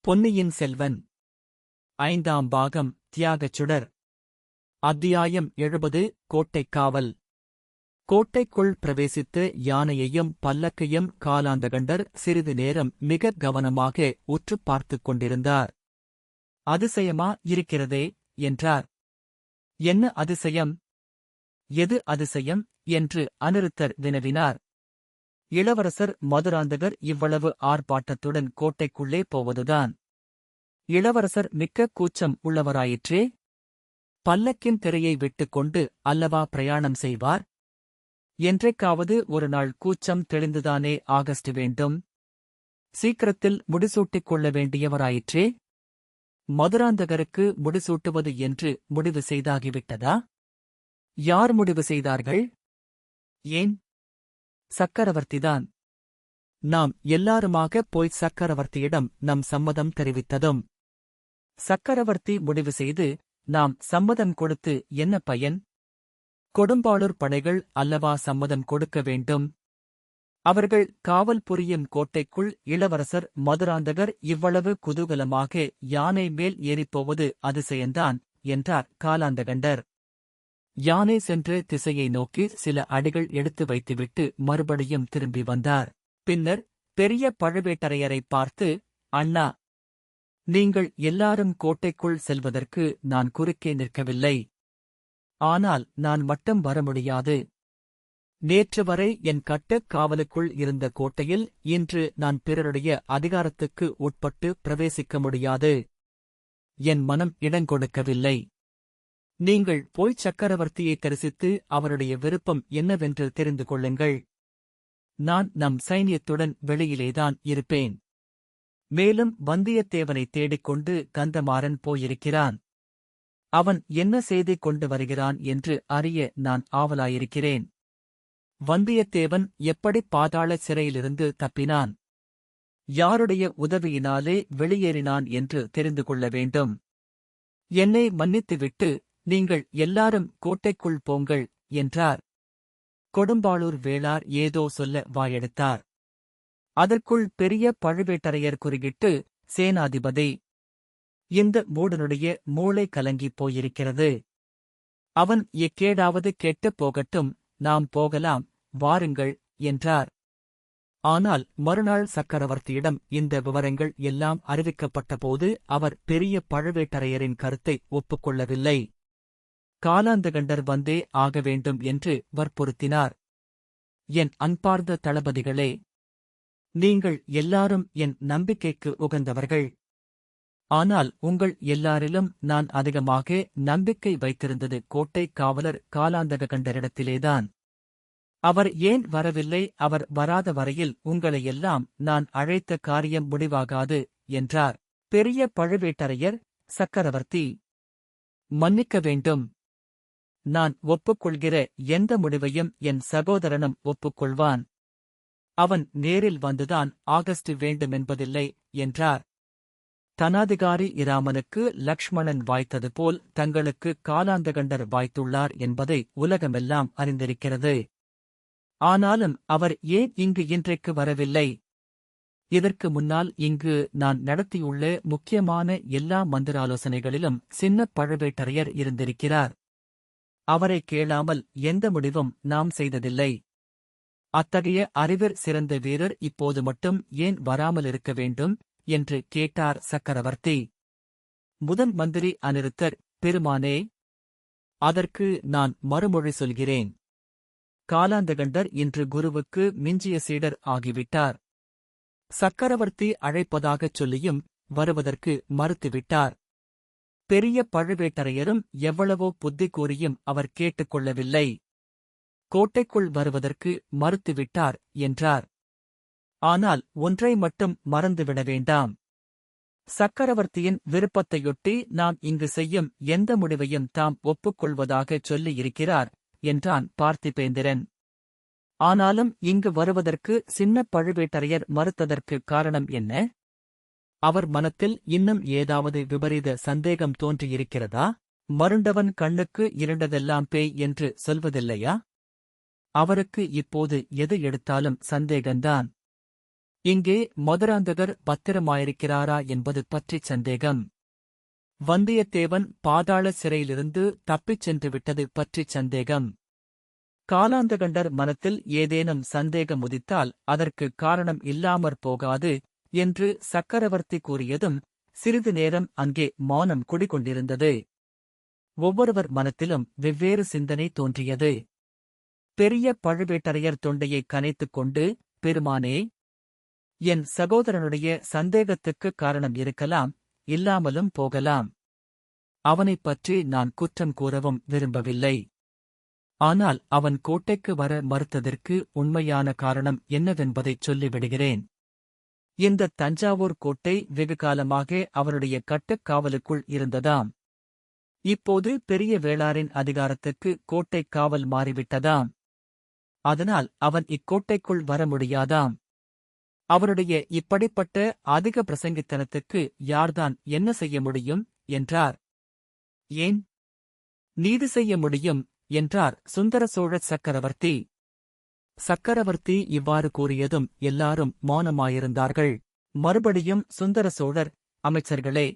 பொன்னியின் செல்வன் ஐந்தாம் பாகம் தியாகச் சுடர். அத்தியாயம் 70. கோட்டைக் காவல். கோட்டைக்குள் பிரவேசித்து யானையையும் பல்லக்கையும் காலாந்தகண்டர் சிறிது நேரம் மிக கவனமாக உற்றுப் பார்த்துக் கொண்டிருந்தார். அதிசயமா இருக்கிறதே என்றார். என்ன அதிசயம்? எது அதிசயம் என்று அநிருத்தர் வினவினார். இளவரசர் மதுராந்தகர் இவ்வளவு ஆர்ப்பாட்டத்துடன் கோட்டைக்குள்ளே போவதுதான். இளவரசர் மிக்க கூச்சம் உள்ளவராயிற்றே. பல்லக்கின் திரையை விட்டுக்கொண்டு அல்லவா பிரயாணம் செய்வார்? என்றைக்காவது ஒரு நாள் கூச்சம் தெளிந்துதானே ஆகஸ்ட் வேண்டும். சீக்கிரத்தில் முடிசூட்டிக் கொள்ள வேண்டியவராயிற்றே. மதுராந்தகருக்கு முடிசூட்டுவது என்று முடிவு செய்தாகிவிட்டதா? யார் முடிவு செய்தார்கள்? ஏன்? சக்கரவர்த்திதான். நாம் எல்லாருமாக போய் சக்கரவர்த்தியிடம் நம் சம்மதம் தெரிவித்ததும் சக்கரவர்த்தி முடிவு செய்து நாம் சம்மதம் கொடுத்து என்ன பயன்? கொடும்பாளூர் படைகள் அல்லவா சம்மதம் கொடுக்க வேண்டும். அவர்கள் காவல் புரியும் கோட்டைக்குள் இளவரசர் மதுராந்தகர் இவ்வளவு குதூகலமாக யானை மேல் ஏறிப்போவது அதிசயந்தான் என்றார் காலாந்தகண்டர். யானை சென்று திசையை நோக்கி சில அடிகள் எடுத்து வைத்துவிட்டு மறுபடியும் திரும்பி வந்தார். பின்னர் பெரிய பழுவேட்டரையரை பார்த்து, அண்ணா, நீங்கள் எல்லாரும் கோட்டைக்குள் செல்வதற்கு நான் குறுக்கே நிற்கவில்லை. ஆனால் நான் மட்டும் வர முடியாது. நேற்று வரை என் கட்டுக் காவலுக்குள் இருந்த கோட்டையில் இன்று நான் பிறருடைய அதிகாரத்துக்கு உட்பட்டு பிரவேசிக்க முடியாது. என் மனம் இடங்கொடுக்கவில்லை. நீங்கள் போய்ச் சக்கரவர்த்தியை தரிசித்து அவருடைய விருப்பம் என்னவென்று தெரிந்து கொள்ளுங்கள். நான் நம் சைனியத்துடன் வெளியிலேதான் இருப்பேன். மேலும் வந்தியத்தேவனை தேடிக்கொண்டு கந்தமாறன் போயிருக்கிறான். அவன் என்ன செய்தி கொண்டு வருகிறான் என்று அறிய நான் ஆவலாயிருக்கிறேன். வந்தியத்தேவன் எப்படி பாதாள சிறையிலிருந்து தப்பினான்? யாருடைய உதவியினாலே வெளியேறினான் என்று தெரிந்து கொள்ள வேண்டும். என்னை மன்னித்துவிட்டு நீங்கள் எல்லாரும் கோட்டைக்குள் போங்கள் என்றார். கொடும்பாளூர் வேளார் ஏதோ சொல்ல வாயெடுத்தார். அதற்குள் பெரிய பழுவேட்டரையர் குறுக்கிட்டு, சேனாதிபதி, இந்த மூடனுடைய மூளை கலங்கிப் போயிருக்கிறது. அவன் எக்கேடாவது கெட்டுப் போகட்டும், நாம் போகலாம், வாருங்கள் என்றார். ஆனால் மறுநாள் சக்கரவர்த்தியிடம் இந்த விவரங்கள் எல்லாம் அறிவிக்கப்பட்டபோது அவர் பெரிய பழுவேட்டரையரின் கருத்தை ஒப்புக்கொள்ளவில்லை. காலாந்தகண்டர் வந்தே ஆக வேண்டும் என்று வற்புறுத்தினார். என் அன்பார்ந்த தளபதிகளே, நீங்கள் எல்லாரும் என் நம்பிக்கைக்கு உகந்தவர்கள். ஆனால் உங்கள் எல்லாரிலும் நான் அதிகமாக நம்பிக்கை வைத்திருந்தது கோட்டைக் காவலர் காலாந்தகண்டரிடத்திலேதான். அவர் ஏன் வரவில்லை? அவர் வராத வரையில் உங்களையெல்லாம் நான் அழைத்த காரியம் முடிவாகாது என்றார். பெரிய பழுவேட்டரையர், சக்கரவர்த்தி, மன்னிக்க வேண்டும். நான் ஒப்புக்கொள்கிற எந்த முடிவையும் என் சகோதரனும் ஒப்புக்கொள்வான். அவன் நேரில் வந்துதான் ஆகஸ்ட் வேண்டுமென்பதில்லை என்றார். தனாதிகாரி இராமனுக்கு லக்ஷ்மணன் வாய்த்தது போல் தங்களுக்கு காலாந்தகண்டர் வாய்த்துள்ளார் என்பதை உலகமெல்லாம் அறிந்திருக்கிறது. ஆனாலும் அவர் ஏன் இங்கு இன்றைக்கு வரவில்லை? இதற்கு முன்னால் இங்கு நான் நடத்தியுள்ள முக்கியமான எல்லா மந்திராலோசனைகளிலும் சின்ன பழுவேட்டரையர் இருந்திருக்கிறார். அவரை கேளாமல் எந்த முடிவும் நாம் செய்ததில்லை. அத்தகைய அறிவர் சிறந்த வீரர் இப்போது மட்டும் ஏன் வராமலிருக்க வேண்டும் என்று கேட்டார் சக்கரவர்த்தி. முதன் மந்திரி அநிருத்தர், பெருமானே, அதற்கு நான் மறுமொழி சொல்கிறேன். காலாந்தகண்டர் இன்று குருவுக்கு மிஞ்சிய சீடர் ஆகிவிட்டார். சக்கரவர்த்தி அழைப்பதாகச் சொல்லியும் வருவதற்கு மறுத்துவிட்டார். பெரிய பழுவேட்டரையரும் எவ்வளவோ புத்தி கூறியும் அவர் கேட்டுக்கொள்ளவில்லை. கோட்டைக்குள் வருவதற்கு மறுத்துவிட்டார் என்றார். ஆனால் ஒன்றை மட்டும் மறந்துவிட வேண்டாம். சக்கரவர்த்தியின் விருப்பத்தையொட்டி நாம் இங்கு செய்யும் எந்த முடிவையும் தாம் ஒப்புக்கொள்வதாகச் சொல்லியிருக்கிறார் என்றான் பார்த்திபேந்திரன். ஆனாலும் இங்கு வருவதற்கு சின்ன பழுவேட்டரையர் மறுத்ததற்கு காரணம் என்ன? அவர் மனத்தில் இன்னும் ஏதாவது விபரீத சந்தேகம் தோன்றியிருக்கிறதா? மருண்டவன் கண்ணுக்கு இருண்டதெல்லாம் பேய் என்று சொல்வதில்லையா? அவருக்கு இப்போது எது எடுத்தாலும் சந்தேகந்தான். இங்கே மதுராந்தகர் பத்திரமாயிருக்கிறாரா என்பது பற்றி சந்தேகம். வந்தியத்தேவன் பாதாள சிறையிலிருந்து தப்பிச் சென்று விட்டது பற்றி சந்தேகம். காலாந்தகண்டர் மனத்தில் ஏதேனும் சந்தேகம் உதித்தால் அதற்கு காரணம் இல்லாமற் போகாது என்று சக்கரவர்த்தி கூறியதும் சிறிது நேரம் அங்கே மௌனம் குடிகொண்டிருந்தது. ஒவ்வொருவர் மனத்திலும் வெவ்வேறு சிந்தனை தோன்றியது. பெரிய பழுவேட்டரையர் தொண்டையை கனைத்துக் கொண்டு, பெருமானே, என் சகோதரனுடைய சந்தேகத்துக்குக் காரணம் இருக்கலாம், இல்லாமலும் போகலாம். அவனைப் பற்றி நான் குற்றம் கூறவும் விரும்பவில்லை. ஆனால் அவன் கோட்டைக்கு வர மறுத்ததற்கு உண்மையான காரணம் என்னவென்பதைச் சொல்லிவிடுகிறேன். இந்த தஞ்சாவூர் கோட்டை வெகுகாலமாக அவனுடைய கட்டுக்காவலுக்குள் இருந்ததாம். இப்போது பெரிய வேளாரின் அதிகாரத்துக்கு கோட்டை காவல் மாறிவிட்டதாம். அதனால் அவன் இக்கோட்டைக்குள் வர முடியாதாம். அவருடைய இப்படிப்பட்ட அதிக பிரசங்கித்தனத்துக்கு யார்தான் என்ன செய்ய முடியும் என்றார். ஏன், நீதி செய்ய முடியும் என்றார் சுந்தர சோழ சக்கரவர்த்தி. சக்கரவர்த்தி இவ்வாறு கூறியதும் எல்லாரும் மௌனமாயிருந்தார்கள். மறுபடியும் சுந்தர சோழர், அமைச்சர்களே,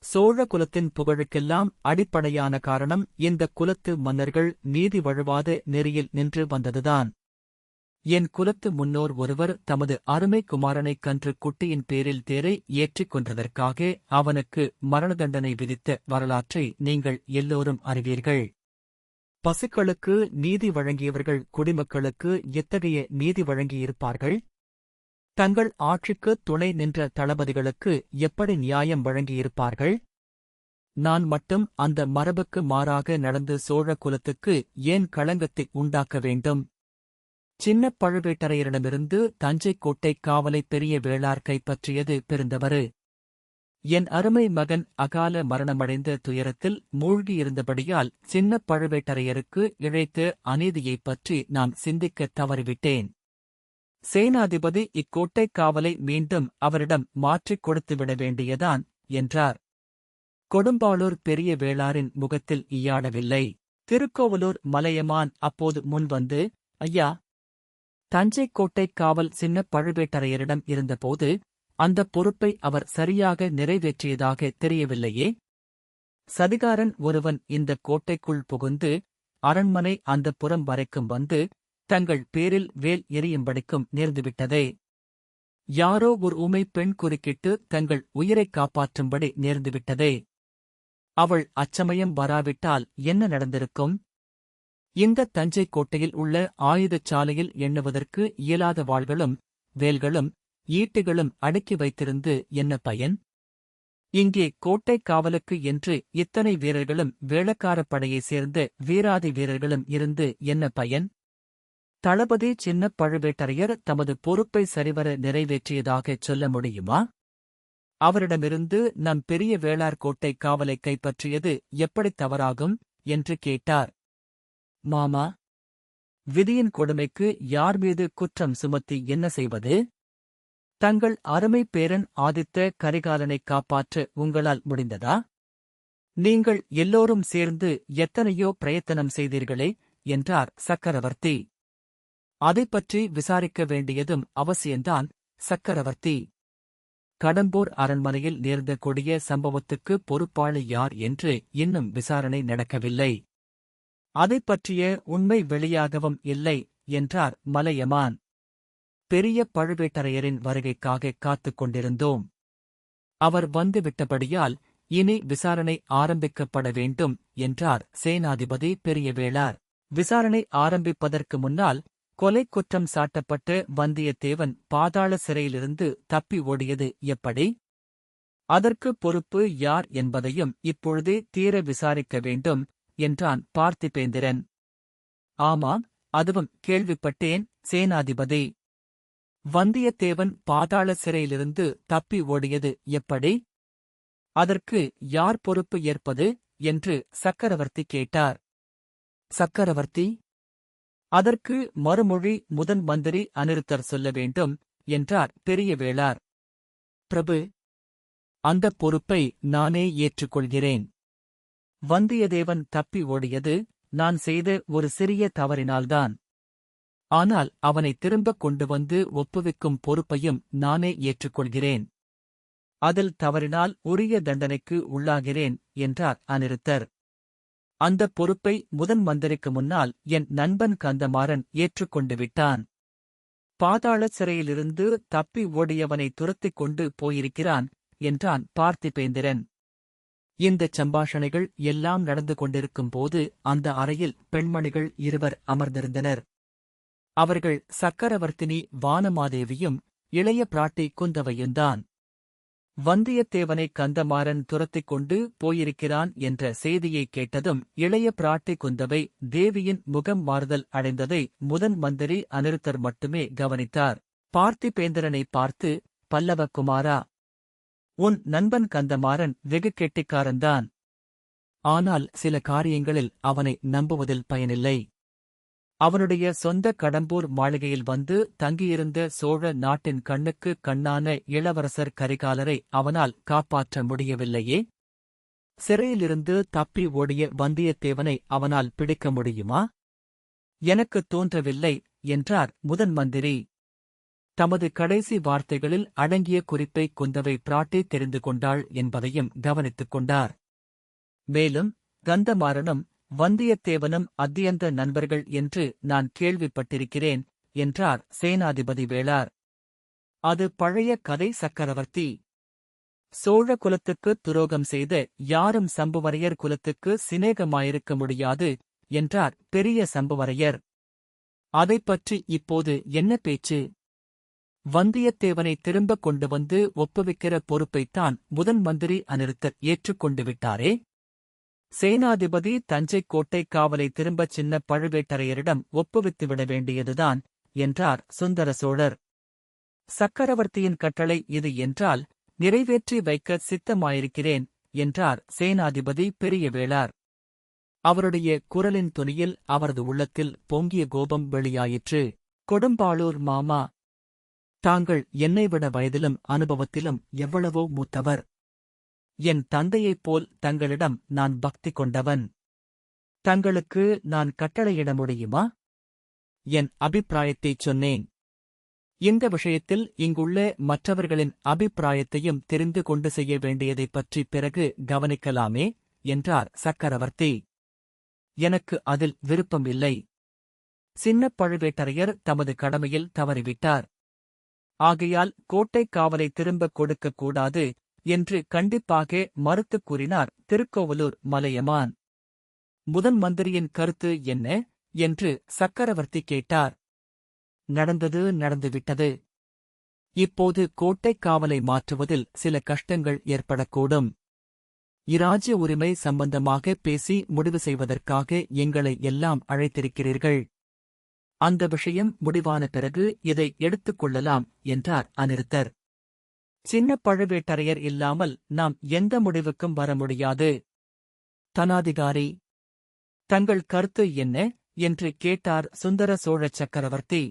சோழ குலத்தின் புகழுக்கெல்லாம் அடிப்படையான காரணம் இந்த குலத்து மன்னர்கள் நீதி வழுவாத நெறியில் நின்று வந்ததுதான். என் குலத்து முன்னோர் ஒருவர் தமது அருமை குமாரனைக் கன்று குட்டியின் பேரில் தேரை ஏற்றிக் கொன்றதற்காக அவனுக்கு மரண தண்டனை விதித்த வரலாற்றை நீங்கள் எல்லோரும் அறிவீர்கள். பசுக்களுக்கு நீதி வழங்கியவர்கள் குடிமக்களுக்கு எத்தகைய நீதி வழங்கியிருப்பார்கள்? தங்கள் ஆட்சிக்கு துணை நின்ற தளபதிகளுக்கு எப்படி நியாயம் வழங்கியிருப்பார்கள்? நான் மட்டும் அந்த மரபுக்கு மாறாக நடந்து சோழ குலத்துக்கு ஏன் களங்கத்தை உண்டாக்க வேண்டும்? சின்னப் பழுவேட்டரையரிடமிருந்து தஞ்சை கோட்டை காவலை பெரிய வேளார் கைப்பற்றியது பெருந்தவறு. என் அருமை மகன் அகால மரணமடைந்த துயரத்தில் மூழ்கியிருந்தபடியால் சின்னப் பழுவேட்டரையருக்கு இழைத்த அநீதியைப் பற்றி நான் சிந்திக்கத் தவறிவிட்டேன். சேனாதிபதி இக்கோட்டை காவலை மீண்டும் அவரிடம் மாற்றிக் கொடுத்துவிட வேண்டியதான் என்றார். கொடும்பாளூர் பெரிய வேளாரின் முகத்தில் ஈயாடவில்லை. திருக்கோவலூர் மலையமான் அப்போது முன்வந்து, ஐயா, தஞ்சை கோட்டை காவல் சின்னப் பழுவேட்டரையரிடம் இருந்தபோது அந்தப் பொறுப்பை அவர் சரியாக நிறைவேற்றியதாக தெரியவில்லையே. சதிகாரன் ஒருவன் இந்தக் கோட்டைக்குள் புகுந்து அரண்மனை அந்தப் புறம் வரைக்கும் வந்து தங்கள் பேரில் வேல் எறியும்படிக்கும் நேர்ந்துவிட்டதே. யாரோ ஒரு ஊமை பெண் குறுக்கிட்டு தங்கள் உயிரைக் காப்பாற்றும்படி நேர்ந்துவிட்டதே. அவள் அச்சமயம் வராவிட்டால் என்ன நடந்திருக்கும்? இந்த தஞ்சை கோட்டையில் உள்ள ஆயுதச் சாலையில் எண்ணுவதற்கு இயலாத வாள்களும் வேல்களும் ஈட்டிகளும் அடுக்கி வைத்திருந்து என்ன பயன்? இங்கே கோட்டை காவலுக்கு என்று இத்தனை வீரர்களும் வேளக்காரப் படையைச் சேர்ந்த வீராதி வீரர்களும் இருந்து என்ன பயன்? தளபதி சின்னப் பழுவேட்டரையர் தமது பொறுப்பை சரிவர நிறைவேற்றியதாகச் சொல்ல முடியுமா? அவரிடமிருந்து நம் பெரிய வேளார் கோட்டை காவலை கைப்பற்றியது எப்படித் தவறாகும் என்று கேட்டார். மாமா, விதியின் கொடுமைக்கு யார் மீது குற்றம் சுமத்தி என்ன செய்வது? தங்கள் அருமை பேரன் ஆதித்த கரிகாலனைக் காப்பாற்ற உங்களால் முடிந்ததா? நீங்கள் எல்லோரும் சேர்ந்து எத்தனையோ பிரயத்தனம் செய்தீர்களே என்றார் சக்கரவர்த்தி. அதைப் பற்றி விசாரிக்க வேண்டியதும் அவசியந்தான் சக்கரவர்த்தி. கடம்பூர் அரண்மனையில் நேர்ந்த கொடிய சம்பவத்துக்கு பொறுப்பாளி யார் என்று இன்னும் விசாரணை நடக்கவில்லை. அதைப் பற்றிய உண்மை வெளியாகவும் இல்லை என்றார் மலையமான். பெரிய பழுவேட்டரையரின் வருகைக்காக காத்துக் கொண்டிருந்தோம். அவர் வந்துவிட்டபடியால் இனி விசாரணை ஆரம்பிக்கப்பட வேண்டும் என்றார் சேனாதிபதி பெரிய வேளார். விசாரணை ஆரம்பிப்பதற்கு முன்னால் கொலை குற்றம் சாட்டப்பட்ட வந்தியத்தேவன் பாதாள சிறையிலிருந்து தப்பி ஓடியது எப்படி? அதற்கு பொறுப்பு யார் என்பதையும் இப்பொழுதே தீர விசாரிக்க வேண்டும் என்றான் பார்த்திபேந்திரன். ஆமாம், அதுவும் கேள்விப்பட்டேன் சேனாதிபதி. வந்தியத்தேவன் பாதாள சிறையிலிருந்து தப்பி ஓடியது எப்படி? அதற்கு யார் பொறுப்பு ஏற்பது என்று சக்கரவர்த்தி கேட்டார். சக்கரவர்த்தி, அதற்கு மறுமொழி முதன் மந்திரி அநிருத்தர் சொல்ல வேண்டும் என்றார் பெரிய வேளார். பிரபு, அந்தப் பொறுப்பை நானே ஏற்றுக்கொள்கிறேன். வந்தியத்தேவன் தப்பி ஓடியது நான் செய்த ஒரு சிறிய தவறினால்தான். ஆனால் அவனை திரும்பக் கொண்டு வந்து ஒப்புவிக்கும் பொறுப்பையும் நானே ஏற்றுக்கொள்கிறேன். அதில் தவறினால் உரிய தண்டனைக்கு உள்ளாகிறேன் என்றார் அநிருத்தர். அந்தப் பொறுப்பை முதன் மந்திரிக்கு முன்னால் என் நண்பன் கந்தமாறன் ஏற்றுக்கொண்டு விட்டான். பாதாள சிறையிலிருந்து தப்பி ஓடியவனை துரத்திக் கொண்டு போயிருக்கிறான் என்றான் பார்த்திபேந்திரன். இந்தச் சம்பாஷணைகள் எல்லாம் நடந்து கொண்டிருக்கும் போது அந்த அறையில் பெண்மணிகள் இருவர் அமர்ந்திருந்தனர். அவர்கள் சக்கரவர்த்தினி வானமாதேவியும் இளைய பிராட்டி குந்தவையுந்தான். வந்தியத்தேவனை கந்தமாறன் துரத்திக் கொண்டு போயிருக்கிறான் என்ற செய்தியைக் கேட்டதும் இளைய பிராட்டி குந்தவை தேவியின் முகம் மாறுதல் அடைந்ததை முதன் மந்திரி அநிருத்தர் மட்டுமே கவனித்தார். பார்த்திபேந்திரனை பார்த்து, பல்லவ குமாரா, உன் நண்பன் கந்தமாறன் வெகு கெட்டிக்காரன்தான். ஆனால் சில காரியங்களில் அவனை நம்புவதில் பயனில்லை. அவனுடைய சொந்த கடம்பூர் மாளிகையில் வந்து தங்கியிருந்த சோழ நாட்டின் கண்ணுக்கு கண்ணான இளவரசர் கரிகாலரை அவனால் காப்பாற்ற முடியவில்லையே. சிறையிலிருந்து தப்பி ஓடிய வந்தியத்தேவனை அவனால் பிடிக்க முடியுமா? எனக்குத் தோன்றவில்லை என்றார் முதன் மந்திரி. தமது கடைசி வார்த்தைகளில் அடங்கிய குறிப்பை குந்தவை பிராட்டி தெரிந்து கொண்டாள் என்பதையும் கவனித்துக் கொண்டார். மேலும் கந்தமாறனும் வந்தியத்தேவனும் அத்தியந்த நண்பர்கள் என்று நான் கேள்விப்பட்டிருக்கிறேன் என்றார் சேனாதிபதி வேளார். அது பழைய கதை சக்கரவர்த்தி. சோழ குலத்துக்குத் துரோகம் செய்த யாரும் சம்புவரையர் குலத்துக்கு சிநேகமாயிருக்க முடியாது என்றார் பெரிய சம்புவரையர். அதைப்பற்றி இப்போது என்ன பேச்சு? வந்தியத்தேவனை திரும்பக் கொண்டு வந்து ஒப்புவிக்கிற பொறுப்பைத்தான் முதன் மந்திரி அநிருத்தர் ஏற்றுக்கொண்டு விட்டாரே. சேனாதிபதி தஞ்சைக் கோட்டைக் காவலை திரும்பச் சின்ன பழுவேட்டரையரிடம் ஒப்புவித்துவிட வேண்டியதுதான் என்றார் சுந்தர சோழர். சக்கரவர்த்தியின் கட்டளை இது என்றால் நிறைவேற்றி வைக்க சித்தமாயிருக்கிறேன் என்றார் சேனாதிபதி பெரிய வேளார். அவருடைய குரலின் தொனியில் அவரது உள்ளத்தில் பொங்கிய கோபம் வெளியாயிற்று. கொடும்பாளூர் மாமா, தாங்கள் என்னைவிட வயதிலும் அனுபவத்திலும் எவ்வளவோ மூத்தவர். என் தந்தையைப் போல் தங்களிடம் நான் பக்தி கொண்டவன். தங்களுக்கு நான் கட்டளையிட முடியுமா? என் அபிப்பிராயத்தைச் சொன்னேன். இந்த விஷயத்தில் இங்குள்ள மற்றவர்களின் அபிப்பிராயத்தையும் தெரிந்து கொண்டு செய்ய வேண்டியதைப் பற்றி பிறகு கவனிக்கலாமே என்றார் சக்கரவர்த்தி. எனக்கு அதில் விருப்பம் இல்லை. சின்னப் பழுவேட்டரையர் தமது கடமையில் தவறிவிட்டார். ஆகையால் கோட்டைக் காவலை திரும்பக் கொடுக்கக் கூடாது என்று கண்டிப்பாக மறுத்துக் கூறினார் திருக்கோவலூர் மலையமான். முதன் மந்திரியின் கருத்து என்ன என்று சக்கரவர்த்தி கேட்டார். நடந்தது நடந்துவிட்டது. இப்போது கோட்டைக் காவலை மாற்றுவதில் சில கஷ்டங்கள் ஏற்படக்கூடும். இராஜ்ய உரிமை சம்பந்தமாக பேசி முடிவு செய்வதற்காக எங்களை எல்லாம் அழைத்திருக்கிறீர்கள். அந்த விஷயம் முடிவான பிறகு இதை எடுத்துக் கொள்ளலாம் என்றார் அநிருத்தர். சின்ன பழுவேட்டரையர் இல்லாமல் நாம் எந்த முடிவுக்கும் வர முடியாது. தனாதிகாரி, தங்கள் கருத்து என்ன என்று கேட்டார் சுந்தர சோழ சக்கரவர்த்தி.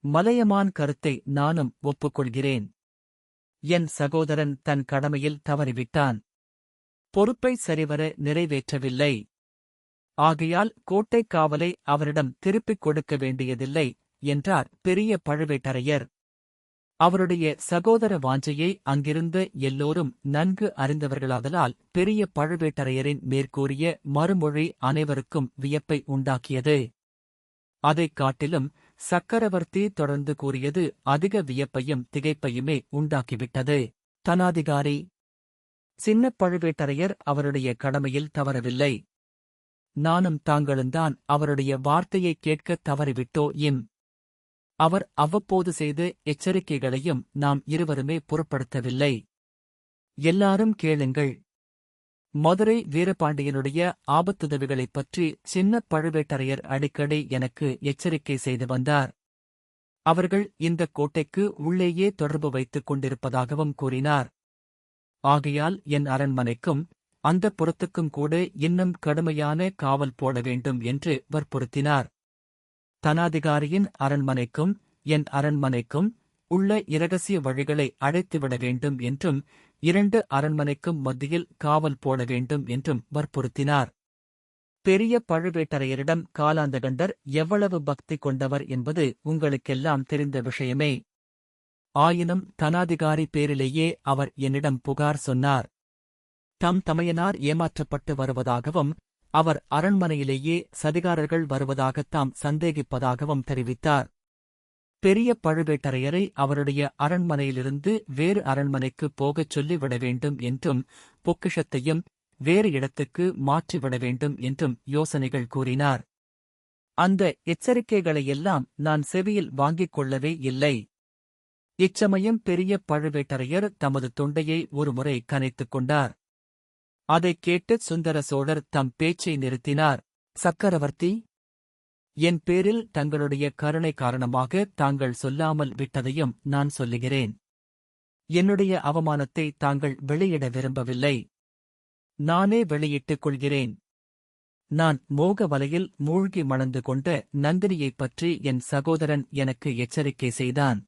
மலையமான் கருத்தை நானும் ஒப்புக்கொள்கிறேன். என் சகோதரன் தன் கடமையில் தவறிவிட்டான். பொறுப்பை சரிவர நிறைவேற்றவில்லை. ஆகையால் கோட்டைக் காவலை அவரிடம் திருப்பிக் கொடுக்க வேண்டியதில்லை என்றார் பெரிய பழுவேட்டரையர். அவருடைய சகோதர வாஞ்சையை அங்கிருந்த எல்லோரும் நன்கு அறிந்தவர்களாதலால் பெரிய பழுவேட்டரையரின் மேற்கூறிய மறுமொழி அனைவருக்கும் வியப்பை உண்டாக்கியது. அதைக் காட்டிலும் சக்கரவர்த்தி தொடர்ந்து கூறியது அதிக வியப்பையும் திகைப்பையுமே உண்டாக்கிவிட்டது. தனாதிகாரி, சின்னப் பழுவேட்டரையர் அவருடைய கடமையில் தவறவில்லை. நானும் தாங்களுந்தான் அவருடைய வார்த்தையைக் கேட்கத் தவறிவிட்டோ இம். அவர் அவ்வப்போது செய்த எச்சரிக்கைகளையும் நாம் இருவருமே பொருட்படுத்தவில்லை. எல்லாரும் கேளுங்கள். மதுரை வீரபாண்டியனுடைய ஆபத்துதவிகளைப் பற்றி சின்னப் பழுவேட்டரையர் அடிக்கடி எனக்கு எச்சரிக்கை செய்து வந்தார். அவர்கள் இந்தக் கோட்டைக்கு உள்ளேயே தொடர்பு வைத்துக் கொண்டிருப்பதாகவும் கூறினார். ஆகையால் என் அரண்மனைக்கும் அந்தப் புறத்துக்கும் கூட இன்னும் கடுமையான காவல் போட வேண்டும் என்று வற்புறுத்தினார். தனாதிகாரியின் அரண்மனைக்கும் என் அரண்மனைக்கும் உள்ள இரகசிய வழிகளை அழைத்துவிட வேண்டும் என்றும் 2 அரண்மனைக்கும் மத்தியில் காவல் போட வேண்டும் என்றும் வற்புறுத்தினார். பெரிய பழுவேட்டரையரிடம் காலாந்தகண்டர் எவ்வளவு பக்தி கொண்டவர் என்பது உங்களுக்கெல்லாம் தெரிந்த விஷயமே. ஆயினும் தனாதிகாரி பேரிலேயே அவர் என்னிடம் புகார் சொன்னார். தம் தமையனார் ஏமாற்றப்பட்டு வருவதாகவும் அவர் அரண்மனையிலேயே சதிகாரர்கள் வருவதாகத் தாம் சந்தேகிப்பதாகவும் தெரிவித்தார். பெரிய பழுவேட்டரையரை அவருடைய அரண்மனையிலிருந்து வேறு அரண்மனைக்குப் போகச் சொல்லிவிட வேண்டும் என்றும் பொக்கிஷத்தையும் வேறு இடத்துக்கு மாற்றிவிட வேண்டும் என்றும் யோசனைகள் கூறினார். அந்த எச்சரிக்கைகளையெல்லாம் நான் செவியில் வாங்கிக் கொள்ளவே இல்லை. இச்சமயம் பெரிய பழுவேட்டரையர் தமது தொண்டையை ஒருமுறை கனைத்துக் கொண்டார். அதைக் கேட்டு சுந்தர சோழர் தம் பேச்சை நிறுத்தினார். சக்கரவர்த்தி, என் பேரில் தங்களுடைய கருணை காரணமாக தாங்கள் சொல்லாமல் விட்டதையும் நான் சொல்லுகிறேன். என்னுடைய அவமானத்தை தாங்கள் வெளியிட விரும்பவில்லை. நானே வெளியிட்டுக் கொள்கிறேன். நான் மோக வலையில் மூழ்கி மணந்து கொண்ட நந்தினியைப் பற்றி என் சகோதரன் எனக்கு எச்சரிக்கை செய்தான்.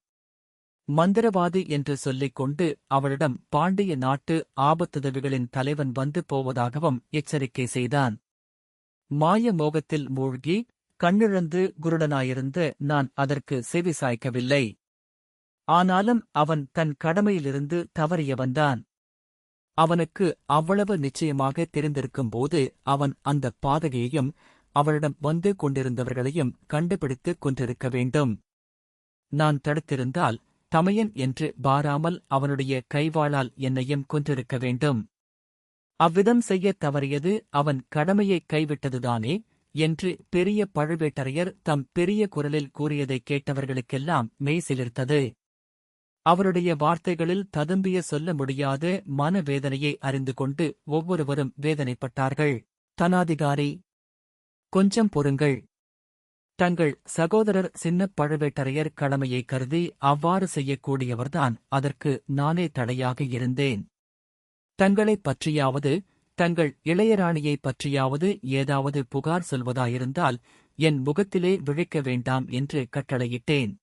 மந்திரவாதி என்று சொல்லிக் கொண்டு அவளிடம் பாண்டிய நாட்டு ஆபத்துதவிகளின் தலைவன் வந்து போவதாகவும் எச்சரிக்கை செய்தான். மாய மோகத்தில் மூழ்கி கண்ணிழந்து குருடனாயிருந்த நான் அதற்கு செவி சாய்க்கவில்லை. ஆனாலும் அவன் தன் கடமையிலிருந்து தவறியவன்தான். அவனுக்கு அவ்வளவு நிச்சயமாக தெரிந்திருக்கும்போது அவன் அந்த பாதகையையும் அவளிடம் வந்து கொண்டிருந்தவர்களையும் கண்டுபிடித்துக் கொண்டிருக்க வேண்டும். நான் தடுத்திருந்தால் தமையன் என்று பாராமல் அவனுடைய கைவாளால் என்னையும் கொன்றிருக்க வேண்டும். அவ்விதம் செய்யத் தவறியது அவன் கடமையைக் கைவிட்டதுதானே என்று பெரிய பழுவேட்டரையர் தம் பெரிய குரலில் கூறியதைக் கேட்டவர்களுக்கெல்லாம் மெய் சிலிர்த்தது. அவருடைய வார்த்தைகளில் ததும்பிய சொல்ல முடியாத மனவேதனையை அறிந்து கொண்டு ஒவ்வொருவரும் வேதனைப்பட்டார்கள். தனாதிகாரி, கொஞ்சம் பொறுங்கள். தங்கள் சகோதரர் சின்னப் பழுவேட்டரையர் கடமையை கருதி அவ்வாறு செய்யக்கூடியவர்தான். அதற்கு நானே தடையாக இருந்தேன். தங்களைப் பற்றியாவது தங்கள் இளையராணியைப் பற்றியாவது ஏதாவது புகார் சொல்வதாயிருந்தால் என் முகத்திலே விழிக்க வேண்டாம் என்று கட்டளையிட்டேன்.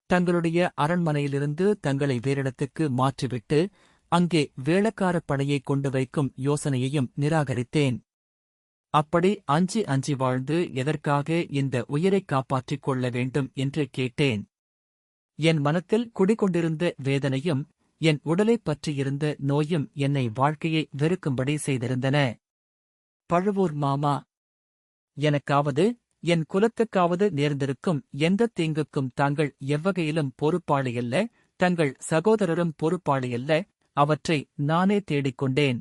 தங்களுடைய அரண்மனையிலிருந்து தங்களை வேறிடத்துக்கு மாற்றிவிட்டு அங்கே வேளக்காரப் படையைக் கொண்டு வைக்கும் யோசனையையும் நிராகரித்தேன். அப்படி அஞ்சி அஞ்சி வாழ்ந்து எதற்காக இந்த உயிரைக் காப்பாற்றிக் கொள்ள வேண்டும் என்று கேட்டேன். என் மனத்தில் குடிகொண்டிருந்த வேதனையும் என் உடலைப் பற்றியிருந்த நோயும் என்னை வாழ்க்கையை வெறுக்கும்படி செய்திருந்தன. பழுவூர் மாமா, எனக்காவது என் குலத்துக்காவது நேர்ந்திருக்கும் எந்தத் தீங்குக்கும் தாங்கள் எவ்வகையிலும் பொறுப்பாளியல்ல, தங்கள் சகோதரரும் பொறுப்பாளியல்ல. அவற்றை நானே தேடிக்கொண்டேன்.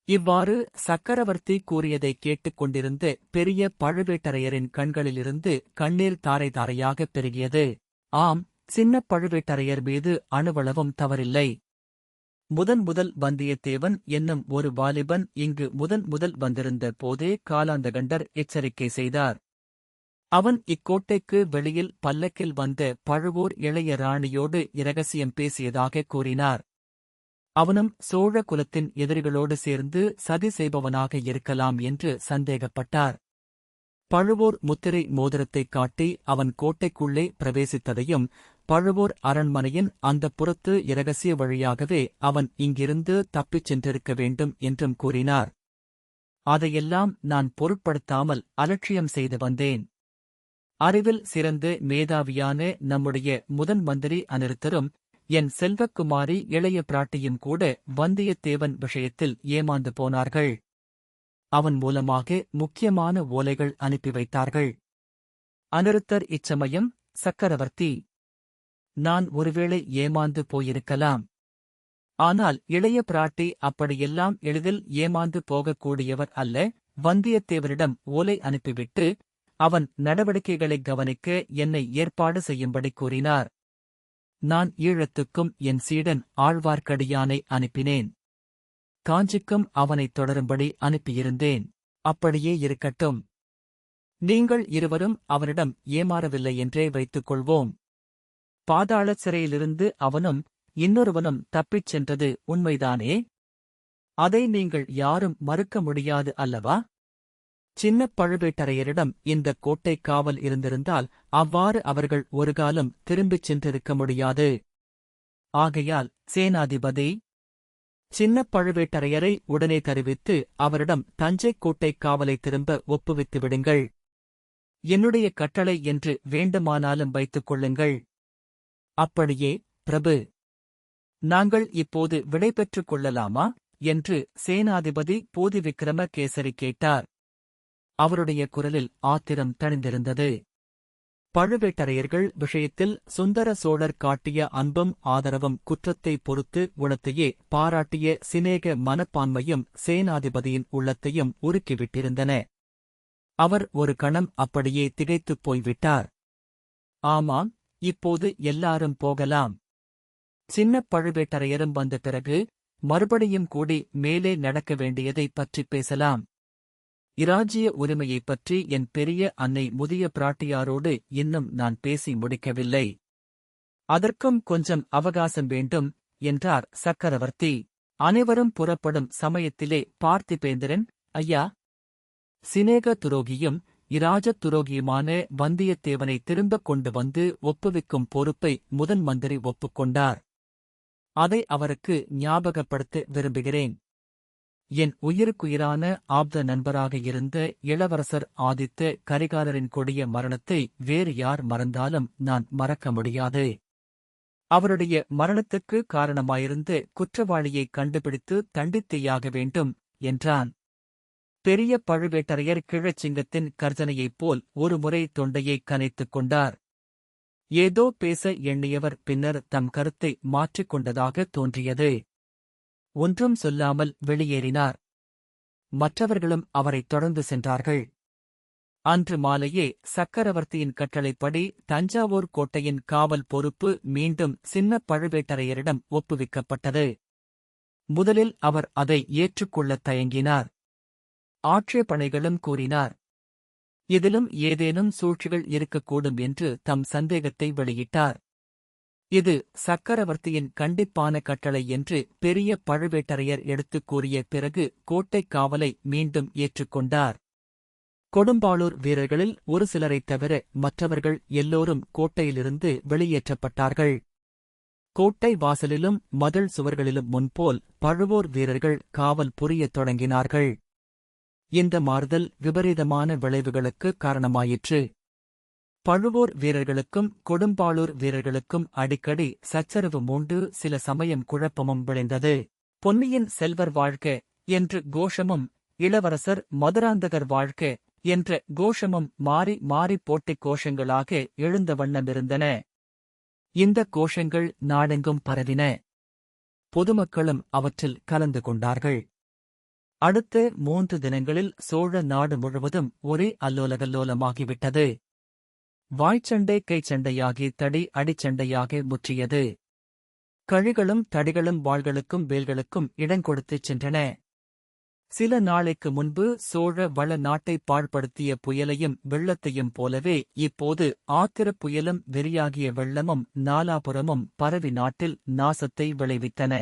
இவ்வாறு சக்கரவர்த்தி கூறியதைக் கேட்டுக் கொண்டிருந்த பெரிய பழுவேட்டரையரின் கண்களிலிருந்து கண்ணீர் தாரை தாரையாகப் பெருகியது. ஆம், சின்னப் பழுவேட்டரையர் மீது அணுவளவும் தவறில்லை. முதல் வந்தியத்தேவன் என்னும் ஒரு வாலிபன் இங்கு முதல் வந்திருந்த போதே காலாந்தகண்டர் எச்சரிக்கை செய்தார். அவன் இக்கோட்டைக்கு வெளியில் பல்லக்கில் வந்த பழுவூர் இளைய ராணியோடு இரகசியம் பேசியதாகக் கூறினார். அவனும் சோழ குலத்தின் எதிரிகளோடு சேர்ந்து சதி செய்பவனாக இருக்கலாம் என்று சந்தேகப்பட்டார். பழுவூர் முத்திரை மோதிரத்தைக் காட்டி அவன் கோட்டைக்குள்ளே பிரவேசித்ததையும் பழுவூர் அரண்மனையின் அந்தப் புறத்து இரகசிய வழியாகவே அவன் இங்கிருந்து தப்பிச் சென்றிருக்க வேண்டும் என்றும் கூறினார். அதையெல்லாம் நான் பொருட்படுத்தாமல் அலட்சியம் செய்து வந்தேன். அறிவில் சிறந்த மேதாவியான நம்முடைய முதன் மந்திரி அநிருத்தரும் என் செல்வக்குமாரி இளைய பிராட்டியும் கூட வந்தியத்தேவன் விஷயத்தில் ஏமாந்து போனார்கள். அவன் மூலமாக முக்கியமான ஓலைகள் அனுப்பி வைத்தார்கள். அநிருத்தர் இச்சமயம், சக்கரவர்த்தி, நான் ஒருவேளை ஏமாந்து போயிருக்கலாம். ஆனால் இளைய பிராட்டி அப்படியெல்லாம் எளிதில் ஏமாந்து போகக்கூடியவர் அல்ல. வந்தியத்தேவரிடம் ஓலை அனுப்பிவிட்டு அவன் நடவடிக்கைகளைக் கவனிக்க என்னை ஏற்பாடு செய்யும்படி கூறினார். நான் ஈழத்துக்கும் என் சீடன் ஆழ்வார்க்கடியானை அனுப்பினேன். காஞ்சிக்கும் அவனைத் தொடரும்படி அனுப்பியிருந்தேன். அப்படியே இருக்கட்டும். நீங்கள் இருவரும் அவனிடம் ஏமாறவில்லை என்றே வைத்துக் கொள்வோம். பாதாள சிறையிலிருந்து அவனும் இன்னொருவனும் தப்பிச் சென்றது உண்மைதானே? அதை நீங்கள் யாரும் மறுக்க முடியாது அல்லவா? சின்னப் பழுவேட்டரையரிடம் இந்தக் கோட்டை காவல் இருந்திருந்தால் அவ்வாறு அவர்கள் ஒருகாலம் திரும்பிச் சென்றிருக்க முடியாது. ஆகையால் சேனாதிபதி, சின்ன பழுவேட்டரையரை உடனே தெரிவித்து அவரிடம் தஞ்சை கோட்டை காவலை திரும்ப ஒப்புவித்து விடுங்கள். என்னுடைய கட்டளை என்று வேண்டுமானாலும் வைத்துக் கொள்ளுங்கள். அப்படியே பிரபு. நாங்கள் இப்போது விடைபெற்றுக் கொள்ளலாமா என்று சேனாதிபதி போதிவிக்கிரமகேசரி கேட்டார். அவருடைய குரலில் ஆத்திரம் தணிந்திருந்தது. பழுவேட்டரையர்கள் விஷயத்தில் சுந்தர சோழர் காட்டிய அன்பும் ஆதரவும் குற்றத்தை பொறுத்து குணத்தையே பாராட்டிய சிநேக மனப்பான்மையும் சேனாதிபதியின் உள்ளத்தையும் உருக்கிவிட்டிருந்தன. அவர் ஒரு கணம் அப்படியே திகைத்துப் போய்விட்டார். ஆமாம், இப்போது எல்லாரும் போகலாம். சின்ன பழுவேட்டரையரும் வந்த பிறகு மறுபடியும் கூடி மேலே நடக்க வேண்டியதைப் பற்றிப் பேசலாம். இராஜ்ய உரிமையைப் பற்றி என் பெரிய அன்னை முதிய பிராட்டியாரோடு இன்னும் நான் பேசி முடிக்கவில்லை. அதற்கும் கொஞ்சம் அவகாசம் வேண்டும் என்றார் சக்கரவர்த்தி. அனைவரும் புறப்படும் சமயத்திலே பார்த்திபேந்திரன், ஐயா, சிநேக துரோகியும் இராஜத் துரோகியுமான வந்தியத்தேவனை திரும்பக் கொண்டு வந்து ஒப்புவிக்கும் பொறுப்பை முதன் மந்திரி ஒப்புக்கொண்டார். அதை அவருக்கு ஞாபகப்படுத்த விரும்புகிறேன். என் உயிருக்குயிரான ஆப்த நண்பராக இருந்த இளவரசர் ஆதித்த கரிகாலரின் கொடிய மரணத்தை வேறு யார் மறந்தாலும் நான் மறக்க முடியாது. அவருடைய மரணத்துக்கு காரணமாயிருந்த குற்றவாளியை கண்டுபிடித்து தண்டித்தேயாக வேண்டும் என்றான். பெரிய பழுவேட்டரையர் கிழச்சிங்கத்தின் கர்ஜனையைப் போல் ஒருமுறை தொண்டையை கனைத்துக் கொண்டார். ஏதோ பேச எண்ணியவர் பின்னர் தம் கருத்தை மாற்றிக்கொண்டதாக தோன்றியது. ஒன்றும் சொல்லாமல் வெளியேறினார். மற்றவர்களும் அவரைத் தொடர்ந்து சென்றார்கள். அன்று மாலையே சக்கரவர்த்தியின் கட்டளைப்படி தஞ்சாவூர் கோட்டையின் காவல் பொறுப்பு மீண்டும் சின்ன பழுவேட்டரையரிடம் ஒப்புவிக்கப்பட்டது. முதலில் அவர் அதை ஏற்றுக்கொள்ளத் தயங்கினார். ஆட்சேபணைகளும் கூறினார். இதிலும் ஏதேனும் சூழ்ச்சிகள் இருக்கக்கூடும் என்று தம் சந்தேகத்தை வெளியிட்டார். இது சக்கரவர்த்தியின் கண்டிப்பான கட்டளை என்று பெரிய பழுவேட்டரையர் எடுத்துக் கூறிய பிறகு கோட்டைக் காவலை மீண்டும் ஏற்றுக்கொண்டார். கொடும்பாளூர் வீரர்களில் ஒரு சிலரைத் தவிர மற்றவர்கள் எல்லோரும் கோட்டையிலிருந்து வெளியேற்றப்பட்டார்கள். கோட்டை வாசலிலும் மதில் சுவர்களிலும் முன்போல் பழுவூர் வீரர்கள் காவல் புரியத் தொடங்கினார்கள். இந்த மாறுதல் விபரீதமான விளைவுகளுக்கு காரணமாயிற்று. பழுவூர் வீரர்களுக்கும் கொடும்பாளூர் வீரர்களுக்கும் அடிக்கடி சச்சரவு மூண்டு சில சமயம் குழப்பமும் விளைந்தது. பொன்னியின் செல்வர் வாழ்க என்று கோஷமும் இளவரசர் மதுராந்தகர் வாழ்க என்ற கோஷமும் மாறி மாறி போட்டிக் கோஷங்களாக எழுந்த வண்ணமிருந்தன. இந்த கோஷங்கள் நாடெங்கும் பரவின. பொதுமக்களும் அவற்றில் கலந்து கொண்டார்கள். அடுத்த 3 தினங்களில் சோழ நாடு முழுவதும் ஒரே அல்லோலகல்லோலமாகிவிட்டது. வாய்ச்சண்டை கைச்சண்டையாகி தடி அடிச்சண்டையாக முற்றியது. கழிகளும் தடிகளும் வாள்களுக்கும் வேல்களுக்கும் இடங்கொடுத்துச் சென்றன. சில நாளைக்கு முன்பு சோழ வள நாட்டை பாழ்படுத்திய புயலையும் வெள்ளத்தையும் போலவே இப்போது ஆத்திரப் புயலும் வெறியாகிய வெள்ளமும் நாலாபுறமும் பரவி நாட்டில் நாசத்தை விளைவித்தன.